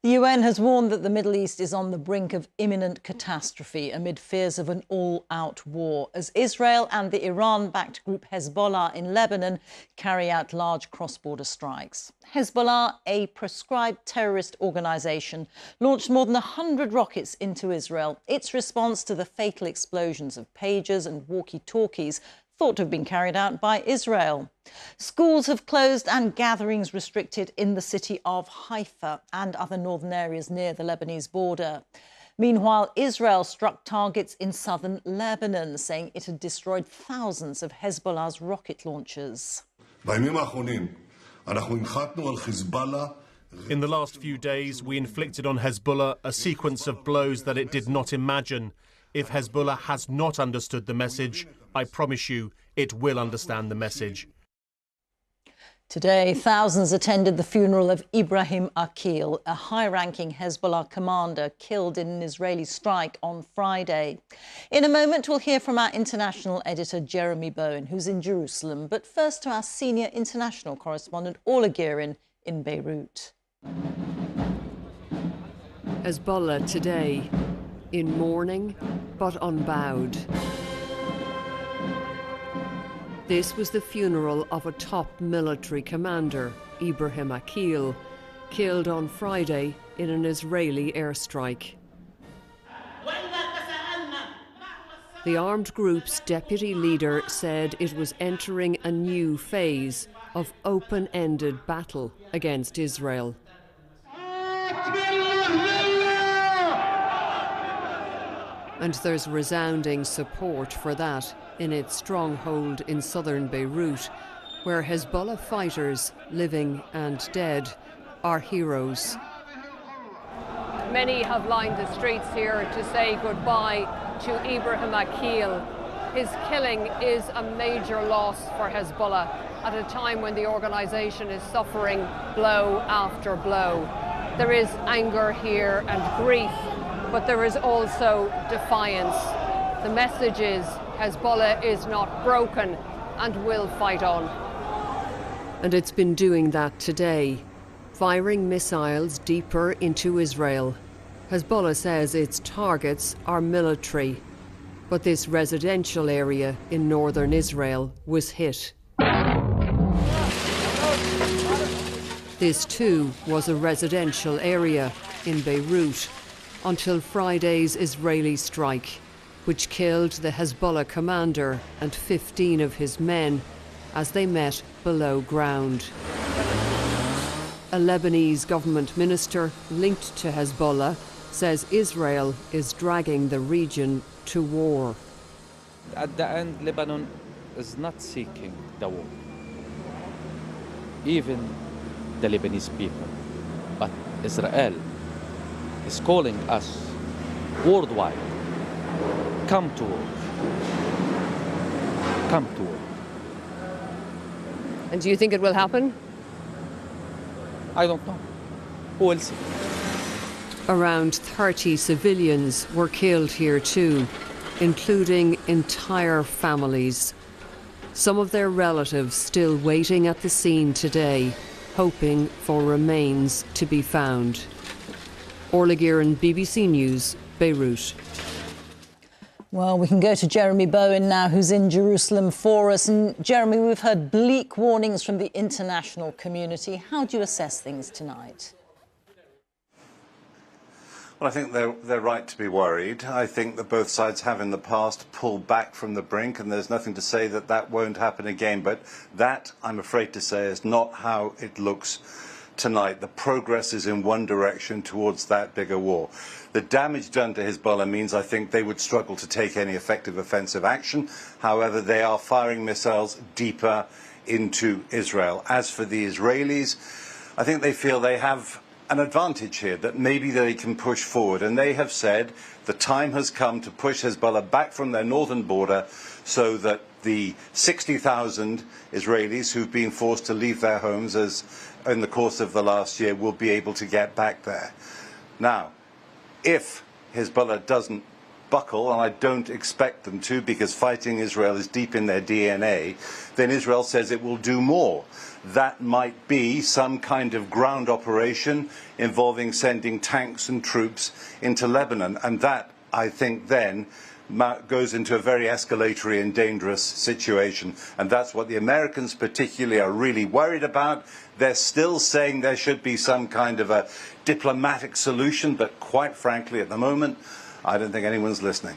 The UN has warned that the Middle East is on the brink of imminent catastrophe amid fears of an all-out war as Israel and the Iran-backed group Hezbollah in Lebanon carry out large cross-border strikes. Hezbollah, a proscribed terrorist organisation, launched more than 100 rockets into Israel. Its response to the fatal explosions of pagers and walkie-talkies thought to have been carried out by Israel. Schools have closed and gatherings restricted in the city of Haifa and other northern areas near the Lebanese border. Meanwhile, Israel struck targets in southern Lebanon, saying it had destroyed thousands of Hezbollah's rocket launchers. In the last few days, we inflicted on Hezbollah a sequence of blows that it did not imagine. If Hezbollah has not understood the message, I promise you it will understand the message. Today, thousands attended the funeral of Ibrahim Akil, a high-ranking Hezbollah commander killed in an Israeli strike on Friday. In a moment, we'll hear from our international editor, Jeremy Bowen, who's in Jerusalem. But first to our senior international correspondent, Orla Guerin, in Beirut. Hezbollah today, in mourning but unbowed. This was the funeral of a top military commander, Ibrahim Akil, killed on Friday in an Israeli airstrike. The armed group's deputy leader said it was entering a new phase of open-ended battle against Israel. And there's resounding support for that in its stronghold in southern Beirut, where Hezbollah fighters, living and dead, are heroes. Many have lined the streets here to say goodbye to Ibrahim Akil. His killing is a major loss for Hezbollah at a time when the organisation is suffering blow after blow. There is anger here and grief, but there is also defiance. The message is Hezbollah is not broken and will fight on. And it's been doing that today, firing missiles deeper into Israel. Hezbollah says its targets are military, but this residential area in northern Israel was hit. This too was a residential area in Beirut until Friday's Israeli strike, which killed the Hezbollah commander and 15 of his men as they met below ground. A Lebanese government minister linked to Hezbollah says Israel is dragging the region to war. At the end, Lebanon is not seeking the war, even the Lebanese people. But Israel is calling us worldwide. Come to war. Come to war. And do you think it will happen? I don't know. Who will see? Around 30 civilians were killed here too, including entire families. Some of their relatives still waiting at the scene today, hoping for remains to be found. Orla Guerin, BBC News, Beirut. Well, we can go to Jeremy Bowen now, who's in Jerusalem for us. And Jeremy, we've heard bleak warnings from the international community. How do you assess things tonight? Well, I think they're right to be worried. I think that both sides have in the past pulled back from the brink, and there's nothing to say that that won't happen again. But that, I'm afraid to say, is not how it looks tonight. The progress is in one direction towards that bigger war. The damage done to Hezbollah means I think they would struggle to take any effective offensive action. However, they are firing missiles deeper into Israel. As for the Israelis, I think they feel they have an advantage here, that maybe they can push forward. And they have said the time has come to push Hezbollah back from their northern border so that the 60,000 Israelis who've been forced to leave their homes in the course of the last year will be able to get back there. Now, if Hezbollah doesn't buckle, and I don't expect them to because fighting Israel is deep in their DNA, then Israel says it will do more. That might be some kind of ground operation involving sending tanks and troops into Lebanon. And that, I think, then goes into a very escalatory and dangerous situation. And that's what the Americans particularly are really worried about. They're still saying there should be some kind of a diplomatic solution, but quite frankly, at the moment, I don't think anyone's listening.